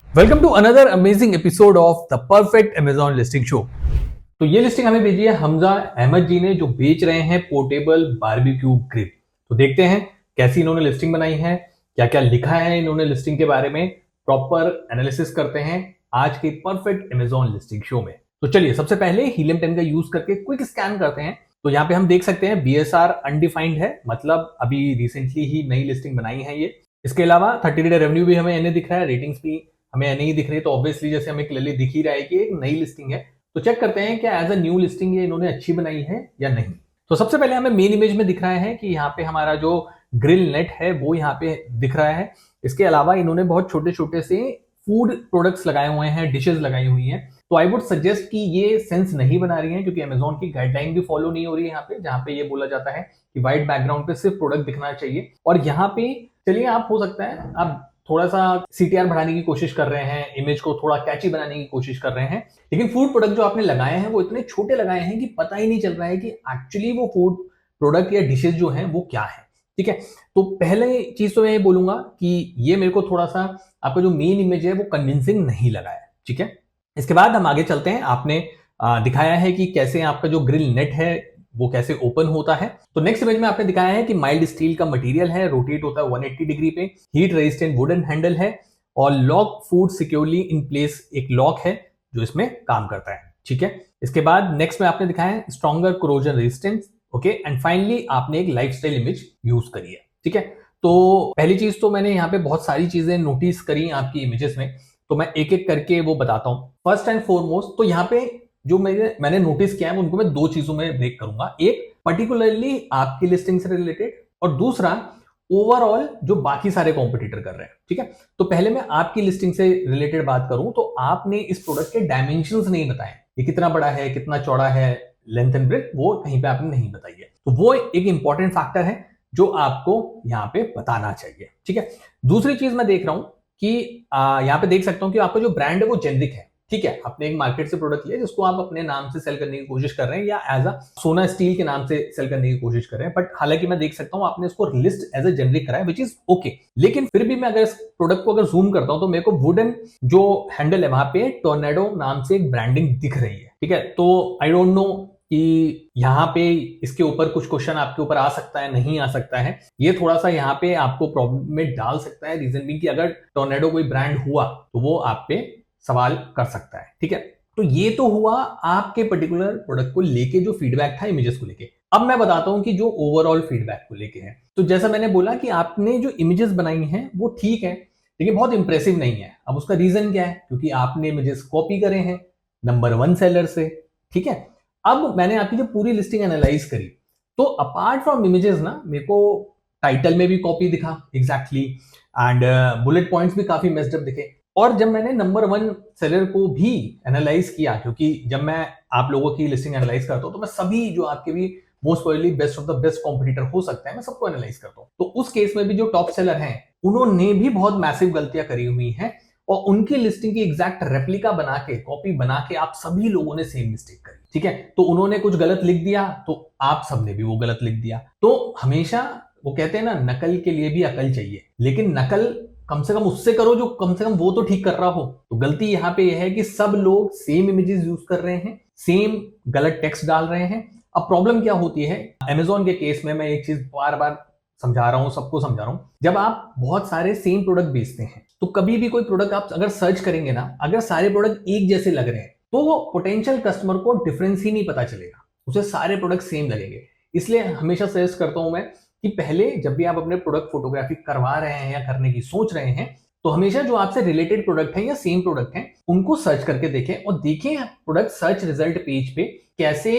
Welcome to another amazing episode of the perfect Amazon listing show. तो ये listing हमें भेजी है हमजा अहमद जी ने, जो बेच रहे हैं पोर्टेबल बारबेक्यू ग्रिल। तो देखते हैं कैसी इन्होंने लिस्टिंग बनाई है, क्या क्या लिखा है इन्होंने लिस्टिंग के बारे में। प्रॉपर एनालिसिस करते हैं आज के परफेक्ट अमेजॉन लिस्टिंग शो में। तो चलिए सबसे पहले हीलियम 10 का यूज करके क्विक स्कैन करते हैं। तो यहाँ पे हम देख सकते हैं BSR अनडिफाइंड है, मतलब अभी रिसेंटली ही नई लिस्टिंग बनाई है ये। इसके अलावा 30 डे रेवेन्यू भी हमें एनए दिख रहा है, रेटिंग्स भी हमें नहीं दिख रही। तो ऑब्वियसली जैसे हमें क्लियरली दिख ही रहा है कि एक नई लिस्टिंग है। तो चेक करते हैं क्या एज अ न्यू लिस्टिंग ये इन्होंने अच्छी बनाई है या नहीं। तो सबसे पहले हमें मेन इमेज में दिख रहा है कि यहाँ पे हमारा जो ग्रिल नेट है वो यहाँ पे दिख रहा है। इसके अलावा इन्होंने बहुत छोटे छोटे से फूड प्रोडक्ट्स लगाए हुए हैं, डिशेज लगाई हुई हैं। तो आई वुड सजेस्ट कि ये सेंस नहीं बना रही है, क्योंकि अमेजोन की गाइडलाइन भी फॉलो नहीं हो रही है यहाँ पे, जहाँ पे ये बोला जाता है कि व्हाइट बैकग्राउंड पे सिर्फ प्रोडक्ट दिखना चाहिए। और यहाँ पे चलिए आप हो सकता है आप थोड़ा सा CTR बढ़ाने की कोशिश कर रहे हैं, इमेज को थोड़ा कैची बनाने की कोशिश कर रहे हैं, लेकिन फूड प्रोडक्ट जो आपने लगाए हैं वो इतने छोटे लगाए हैं कि पता ही नहीं चल रहा है कि एक्चुअली वो फूड प्रोडक्ट या डिशेज जो हैं वो क्या है। ठीक है, तो पहले चीज तो मैं ये बोलूंगा कि ये मेरे को थोड़ा सा आपका जो मेन इमेज है वो कन्विंसिंग नहीं लगा है। ठीक है, इसके बाद हम आगे चलते हैं। आपने दिखाया है कि कैसे आपका जो ग्रिल नेट है वो कैसे ओपन होता है। तो नेक्स्ट इमेज में आपने दिखाया है कि माइल्ड स्टील का मटेरियल है, रोटेट होता है 180 डिग्री पे, हीट रेजिस्टेंट वुडन हैंडल है और lock food securely in place एक लॉक है जो इसमें काम करता है। ठीक है, इसके बाद नेक्स्ट में आपने दिखाया है stronger corrosion resistance. Okay, and finally आपने एक लाइफस्टाइल इमेज यूज करी है। ठीक है, तो पहली चीज तो मैंने यहाँ पे बहुत सारी चीजें नोटिस करी आपकी इमेजेस में, तो मैं एक एक करके वो बताता हूँ। फर्स्ट एंड फॉरमोस्ट तो यहाँ पे जो मैंने नोटिस किया है उनको मैं दो चीजों में ब्रेक करूंगा। एक पर्टिकुलरली आपकी लिस्टिंग से रिलेटेड, और दूसरा ओवरऑल जो बाकी सारे कॉम्पिटिटर कर रहे हैं। ठीक है, तो पहले मैं आपकी लिस्टिंग से रिलेटेड बात करूं तो आपने इस प्रोडक्ट के डायमेंशंस नहीं बताए, ये कितना बड़ा है, कितना चौड़ा है, लेंथ एंड ब्रेथ वो कहीं पे आपने नहीं बताई है। तो वो एक इंपॉर्टेंट फैक्टर है जो आपको यहाँ पे बताना चाहिए। ठीक है, दूसरी चीज मैं देख रहा हूं कि यहाँ पे देख सकता हूं कि आपका जो ब्रांड है वो जेनरिक है। ठीक है, आपने एक मार्केट से प्रोडक्ट लिया जिसको आप अपने नाम से सेल करने की कोशिश कर रहे हैं, या एज अ सोना स्टील के नाम से सेल करने की कोशिश कर रहे हैं, बट हालांकि मैं देख सकता हूं आपने इसको लिस्ट एज अ जेनरिक करा है, विच इज ओके। लेकिन फिर भी मैं अगर इस प्रोडक्ट को अगर जूम करता हूं तो मेरे को वुडन जो हैंडल है वहां पे टोर्नेडो नाम से एक ब्रांडिंग दिख रही है। ठीक है, तो आई डोंट नो कि यहाँ पे इसके ऊपर कुछ क्वेश्चन आपके ऊपर आ सकता है, नहीं आ सकता है, ये थोड़ा सा यहाँ पे आपको प्रॉब्लम में डाल सकता है। रीजन भी कि अगर टोर्नेडो कोई ब्रांड हुआ तो वो आप पे सवाल कर सकता है। ठीक है, तो ये तो हुआ आपके पर्टिकुलर प्रोडक्ट को लेके जो फीडबैक था इमेजेस को लेके। अब मैं बताता हूं कि जो ओवरऑल फीडबैक को लेके है, तो जैसा मैंने बोला कि आपने जो इमेजेस बनाई हैं वो ठीक है, लेकिन बहुत इंप्रेसिव नहीं है। अब उसका रीजन क्या है, क्योंकि आपने इमेजेस कॉपी करे हैं नंबर 1 सेलर से। ठीक है, अब मैंने आपकी जो पूरी लिस्टिंग एनालाइज करी, तो अपार्ट फ्रॉम इमेजेस ना मेरे को टाइटल में भी कॉपी दिखा एग्जैक्टली, एंड बुलेट पॉइंट्स भी काफी मेस्ड अप दिखे। और जब मैंने नंबर 1 सेलर को भी एनालाइज किया, क्योंकि जब मैं आप लोगों की लिस्टिंग एनालाइज करता हूं तो मैं सभी जो आपके भी most probably best of the best competitor हो सकते हैं मैं सबको एनालाइज करता हूं। तो उस केस में भी जो टॉप सेलर हैं उन्होंने भी बहुत मैसिव गलतियां करी हुई हैं, और उनकी लिस्टिंग की एग्जैक्ट रेप्लिका बना के, कॉपी बना के आप सभी लोगों ने सेम मिस्टेक करी। ठीक है, तो उन्होंने कुछ गलत लिख दिया तो आप सबने भी वो गलत लिख दिया। तो हमेशा वो कहते हैं ना, नकल के लिए भी अकल चाहिए, लेकिन नकल कम से कम उससे करो जो कम से कम वो तो ठीक कर रहा हो। तो गलती यहाँ पे यह है कि सब लोग सेम इमेजेस यूज कर रहे हैं, सेम गलत टेक्स्ट डाल रहे हैं। अब प्रॉब्लम क्या होती है अमेजोन के केस में, मैं एक चीज बार बार समझा रहा हूं, सबको समझा रहा हूं, जब आप बहुत सारे सेम प्रोडक्ट बेचते हैं तो कभी भी कोई प्रोडक्ट आप अगर सर्च करेंगे ना, अगर सारे प्रोडक्ट एक जैसे लग रहे हैं तो वो पोटेंशियल कस्टमर को डिफरेंस ही नहीं पता चलेगा, उसे सारे प्रोडक्ट सेम लगेंगे। इसलिए हमेशा सजेस्ट करता हूं मैं कि पहले जब भी आप अपने प्रोडक्ट फोटोग्राफी करवा रहे हैं या करने की सोच रहे हैं, तो हमेशा जो आपसे रिलेटेड प्रोडक्ट है या सेम प्रोडक्ट है उनको सर्च करके देखें, और देखें प्रोडक्ट सर्च रिजल्ट पेज पे कैसे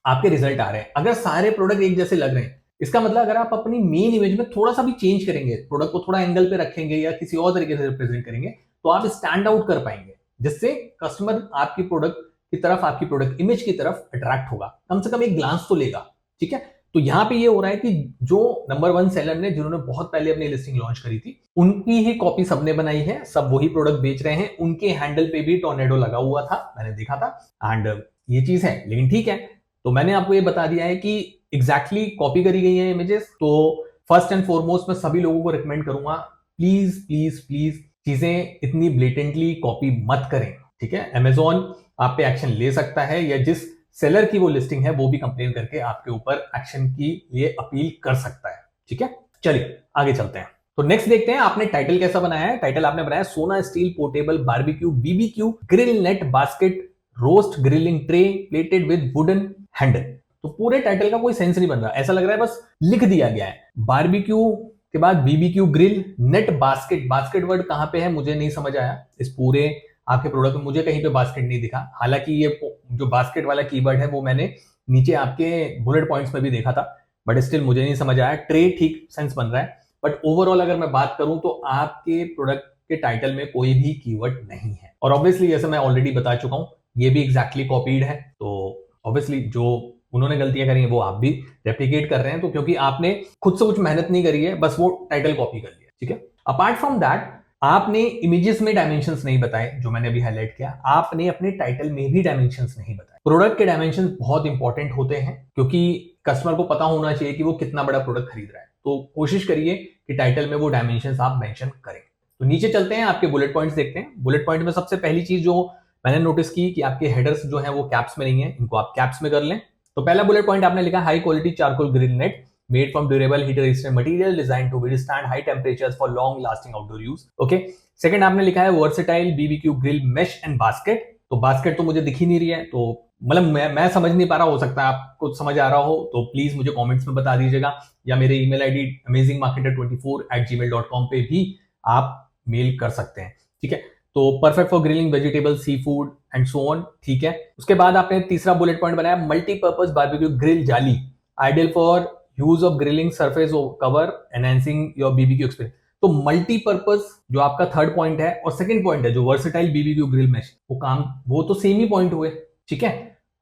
आपके रिजल्ट आ रहे हैं। अगर सारे प्रोडक्ट एक जैसे लग रहे हैं, इसका मतलब अगर आप अपनी मेन इमेज में थोड़ा सा भी चेंज करेंगे, प्रोडक्ट को थोड़ा एंगल पे रखेंगे या किसी और तरीके से रिप्रेजेंट करेंगे, तो आप स्टैंड आउट कर पाएंगे, जिससे कस्टमर आपकी प्रोडक्ट की तरफ, आपकी प्रोडक्ट इमेज की तरफ अट्रैक्ट होगा, कम से कम एक ग्लांस तो लेगा। ठीक है, तो यहां पे ये हो रहा है कि जो नंबर 1 सेलर ने, जिन्होंने बहुत पहले अपनी लिस्टिंग लॉन्च करी थी, उनकी ही कॉपी सबने बनाई है, सब वही प्रोडक्ट बेच रहे हैं, उनके हैंडल पे भी टोर्नेडो लगा हुआ था, मैंने देखा था। एंड ये चीज है, लेकिन ठीक है, तो मैंने आपको ये बता दिया है कि एग्जैक्टली कॉपी करी गई है इमेजेस। तो फर्स्ट एंड फॉरमोस्ट मैं सभी लोगों को रिकमेंड करूंगा, प्लीज प्लीज प्लीज चीजें इतनी ब्लेटेंटली कॉपी मत करें, ठीक है। अमेजॉन आप पे एक्शन ले सकता है, या जिस सेलर की वो लिस्टिंग है वो भी कंप्लेन करके आपके ऊपर एक्शन की लिए अपील कर सकता है, ठीक है। चलिए आगे चलते हैं। तो नेक्स्ट देखते हैं आपने टाइटल कैसा बनाया है। टाइटल आपने बनाया सोना steel portable barbecue BBQ grill net basket roast grilling tray plated with wooden handle. तो पूरे टाइटल का कोई सेंस नहीं बन रहा, ऐसा लग रहा है बस लिख दिया गया है। बारबेक्यू के बाद BBQ grill net basket, basket word कहां पे है मुझे नहीं समझ आया इस पूरे आपके प्रोडक्ट में, मुझे कहीं पे बास्केट नहीं दिखा। हालांकि ये जो बास्केट वाला कीवर्ड है वो मैंने नीचे आपके बुलेट पॉइंट्स में भी देखा था, बट स्टिल मुझे नहीं समझ आया। ट्रे ठीक सेंस बन रहा है, बट ओवरऑल अगर मैं बात करूं तो आपके प्रोडक्ट के टाइटल में कोई भी कीवर्ड नहीं है। और ऑब्वियसली जैसे मैं ऑलरेडी बता चुका हूं, ये भी एग्जैक्टली कॉपीड है, तो ऑब्वियसली जो उन्होंने गलतियां करी हैं वो आप भी रेप्लिकेट कर रहे हैं। तो क्योंकि आपने खुद से कुछ मेहनत नहीं करी है, बस वो टाइटल कॉपी कर लिया, ठीक है। अपार्ट फ्रॉम दैट आपने इमेजेस में डायमेंशंस नहीं बताए, जो मैंने अभी हाईलाइट किया। आपने अपने टाइटल में भी डायमेंशंस नहीं बताए। प्रोडक्ट के डायमेंशंस बहुत इंपॉर्टेंट होते हैं, क्योंकि कस्टमर को पता होना चाहिए कि वो कितना बड़ा प्रोडक्ट खरीद रहा है। तो कोशिश करिए कि टाइटल में वो डायमेंशंस आप मेंशन करें। तो नीचे चलते हैं, आपके बुलेट पॉइंट्स देखते हैं। बुलेट पॉइंट में सबसे पहली चीज जो मैंने नोटिस की कि आपके हेडर्स जो है वो कैप्स में नहीं है, इनको आप कैप्स में कर लें। तो पहला बुलेट पॉइंट आपने लिखा high quality charcoal grill net made from durable heat resistant material designed to withstand high temperatures for long lasting outdoor use. Okay. Second आपने लिखा है versatile BBQ grill mesh and basket. तो basket तो मुझे दिख ही नहीं रही है, तो मतलब मैं समझ नहीं पा रहा, हो सकता है आपको समझ आ रहा हो तो प्लीज मुझे कमेंट्स में बता दीजिएगा, या मेरे ईमेल आईडी amazingmarketer24@gmail.com पे भी आप मेल कर सकते हैं, ठीक है। तो perfect for grilling vegetable seafood and so on, ठीक है। उसके बाद आपने तीसरा बुलेट पॉइंट बनाया मल्टीपर्पज बारबेक्यू ग्रिल जाली ideal for use of grilling surface cover enhancing your BBQ experience. तो मल्टीपर्पज जो आपका थर्ड पॉइंट है, और सेकंड पॉइंट है जो वर्सेटाइल बीबीक्यू ग्रिल मैश, वो तो सेम ही पॉइंट हुए, ठीक है।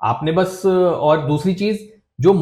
आपने बस और दूसरी चीज जो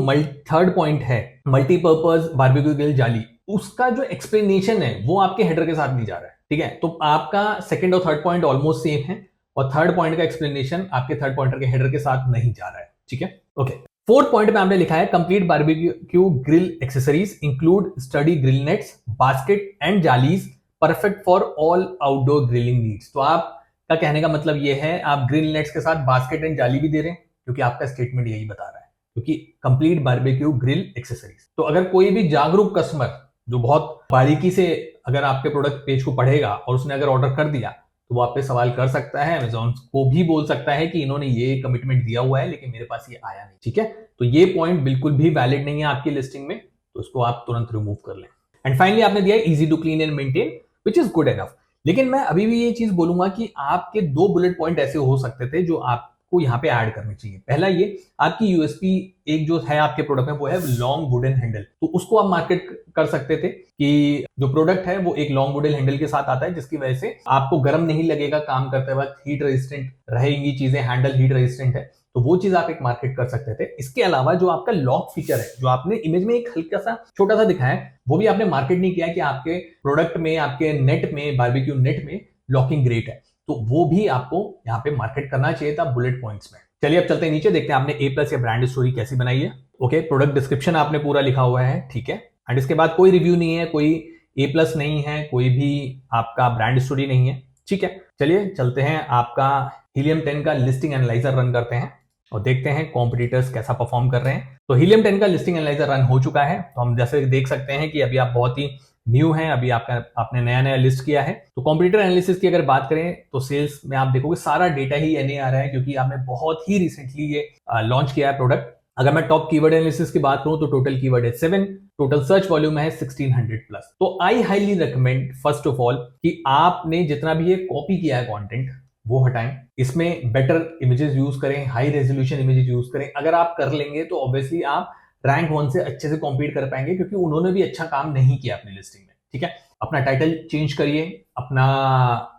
थर्ड पॉइंट है मल्टीपर्पज बारबेक्यू ग्रिल जाली, उसका जो एक्सप्लेनेशन है वो आपके हेडर के साथ नहीं जा रहा है, ठीक है। तो आपका सेकंड और थर्ड पॉइंट ऑलमोस्ट सेम है, और थर्ड पॉइंट का एक्सप्लेनेशन आपके थर्ड पॉइंटर के हेडर के साथ नहीं जा रहा है, ठीक है। ओके। फोर्थ पॉइंट में आपने लिखा है complete barbecue grill accessories include study grill nets basket and जालीज perfect for all outdoor grilling needs. तो आपका कहने का मतलब ये है आप ग्रिल नेट्स के साथ बास्केट एंड जाली भी दे रहे हैं, क्योंकि आपका स्टेटमेंट यही बता रहा है, क्योंकि कंप्लीट बारबेक्यू ग्रिल एक्सेसरीज। तो अगर कोई भी जागरूक कस्टमर जो बहुत बारीकी से अगर आपके प्रोडक्ट पेज को पढ़ेगा और उसने अगर ऑर्डर कर दिया, तो वो आप पे सवाल कर सकता है, अमेज़न को भी बोल सकता है कि इन्होंने ये कमिटमेंट दिया हुआ है लेकिन मेरे पास ये आया नहीं, ठीक है। तो ये पॉइंट बिल्कुल भी वैलिड नहीं है आपकी लिस्टिंग में, तो उसको आप तुरंत रिमूव कर लें। एंड फाइनली आपने दिया easy to clean and maintain which is good enough. लेकिन मैं अभी भी ये चीज बोलूंगा कि आपके दो बुलेट पॉइंट ऐसे हो सकते थे जो आपको यहाँ पे ऐड करने चाहिए। पहला ये आपकी यूएसपी एक जो है आपके प्रोडक्ट में वो है लॉन्ग वुडन हैंडल, तो उसको आप मार्केट कर सकते थे कि जो प्रोडक्ट है वो एक लॉन्ग वुडन हैंडल के साथ आता है, जिसकी वजह से आपको गर्म नहीं लगेगा काम करते वक्त, हीट रेजिस्टेंट रहेंगी चीजें, हैंडल हीट रेजिस्टेंट है, तो वो चीज आप एक मार्केट कर सकते थे। इसके अलावा जो आपका लॉक फीचर है जो आपने इमेज में एक हल्का सा छोटा सा दिखाया है, वो भी आपने मार्केट नहीं किया कि आपके प्रोडक्ट में आपके नेट में बारबेक्यू नेट में लॉकिंग ग्रेट है, तो वो भी आपको यहाँ पे मार्केट करना चाहिए था बुलेट पॉइंट्स में। चलिए अब चलते हैं नीचे, देखते हैं आपने ए प्लस या ब्रांड स्टोरी कैसी बनाई है। ओके, प्रोडक्ट डिस्क्रिप्शन आपने पूरा लिखा हुआ है, ठीक है। एंड इसके बाद कोई रिव्यू नहीं है, कोई ए प्लस नहीं है, कोई भी आपका ब्रांड स्टोरी नहीं है, ठीक है। चलिए चलते हैं आपका हीलियम 10 का लिस्टिंग एनालाइजर रन करते हैं और देखते हैं कॉम्पिटिटर्स कैसा परफॉर्म कर रहे हैं। तो हीलियम 10 का लिस्टिंग एनालाइजर रन हो चुका है, तो हम जैसे देख सकते हैं कि अभी आप बहुत ही न्यू है, अभी आपने नया लिस्ट किया है। तो कॉम्पिटिटर एनालिसिस की अगर बात करें तो सेल्स में आप देखोगे सारा डेटा ही एनए आ रहा है, क्योंकि आपने बहुत ही रिसेंटली ये लॉन्च किया है प्रोडक्ट। अगर मैं टॉप कीवर्ड एनालिसिस की बात करूं तो टोटल कीवर्ड है 7, टोटल सर्च वॉल्यूम है 1600 प्लस। तो I highly recommend first of all कि आपने जितना भी ये कॉपी किया है कंटेंट वो हटाएं, इसमें बेटर इमेजेस यूज करें, हाई रेजोल्यूशन इमेजेस यूज करें। अगर आप कर लेंगे तो ऑब्वियसली आप रैंक 1 से अच्छे से कॉम्पीट कर पाएंगे, क्योंकि उन्होंने भी अच्छा काम नहीं किया अपनी लिस्टिंग में, ठीक है। अपना टाइटल चेंज करिए, अपना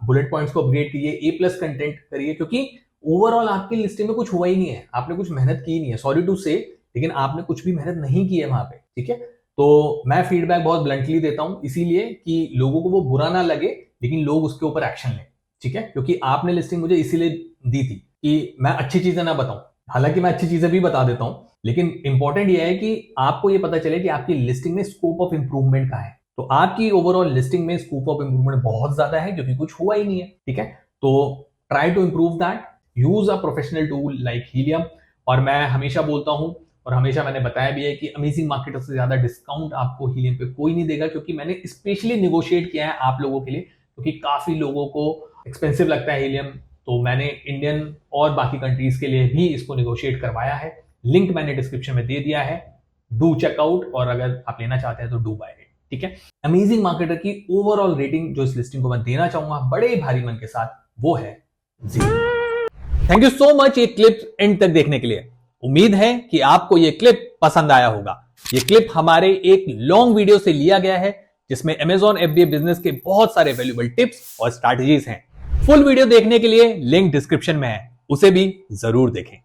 बुलेट पॉइंट्स को अपग्रेड करिए, ए प्लस कंटेंट करिए, क्योंकि ओवरऑल आपकी लिस्टिंग में कुछ हुआ ही नहीं है, आपने कुछ मेहनत की नहीं है, सॉरी टू से, लेकिन आपने कुछ भी मेहनत नहीं की है वहां पे, ठीक है। तो मैं फीडबैक बहुत ब्लंटली देता हूं, इसीलिए कि लोगों को वो बुरा ना लगे, लेकिन लोग उसके ऊपर एक्शन लें, ठीक है। क्योंकि आपने लिस्टिंग मुझे इसीलिए दी थी कि मैं अच्छी चीजें ना बताऊं, हालांकि मैं अच्छी चीजें भी बता देता हूं, लेकिन इंपॉर्टेंट यह है कि आपको ये पता चले कि आपकी लिस्टिंग में स्कोप ऑफ इंप्रूवमेंट कहां है। तो आपकी ओवरऑल लिस्टिंग में स्कोप ऑफ इंप्रूवमेंट बहुत ज्यादा है, क्योंकि कुछ हुआ ही नहीं है, ठीक है। तो try to improve that, use a professional tool like helium. और मैं हमेशा बोलता हूं, और हमेशा मैंने बताया भी है कि अमेजिंग मार्केटर से ज्यादा डिस्काउंट आपको हीलियम पे कोई नहीं देगा, क्योंकि मैंने स्पेशली निगोशिएट किया है आप लोगों के लिए, क्योंकि काफी लोगों को एक्सपेंसिव लगता है हीलियम। तो मैंने इंडियन और बाकी कंट्रीज के लिए भी इसको निगोशिएट करवाया है। लिंक मैंने डिस्क्रिप्शन में दे दिया है, डू चेकआउट, और अगर आप लेना चाहते हैं तो डू बाय इट, ठीक है। अमेजिंग मार्केटर की ओवरऑल रेटिंग जो इस लिस्टिंग को मैं देना चाहूंगा बड़े भारी मन के साथ, वो है 0। थैंक यू सो मच ये क्लिप एंड तक देखने के लिए। उम्मीद है कि आपको ये क्लिप पसंद आया होगा। ये क्लिप हमारे एक लॉन्ग वीडियो से लिया गया है, जिसमें Amazon FBA बिजनेस के बहुत सारे वैल्यूएबल टिप्स और स्ट्रैटेजीज हैं। फुल वीडियो देखने के लिए लिंक डिस्क्रिप्शन में है, उसे भी जरूर देखें।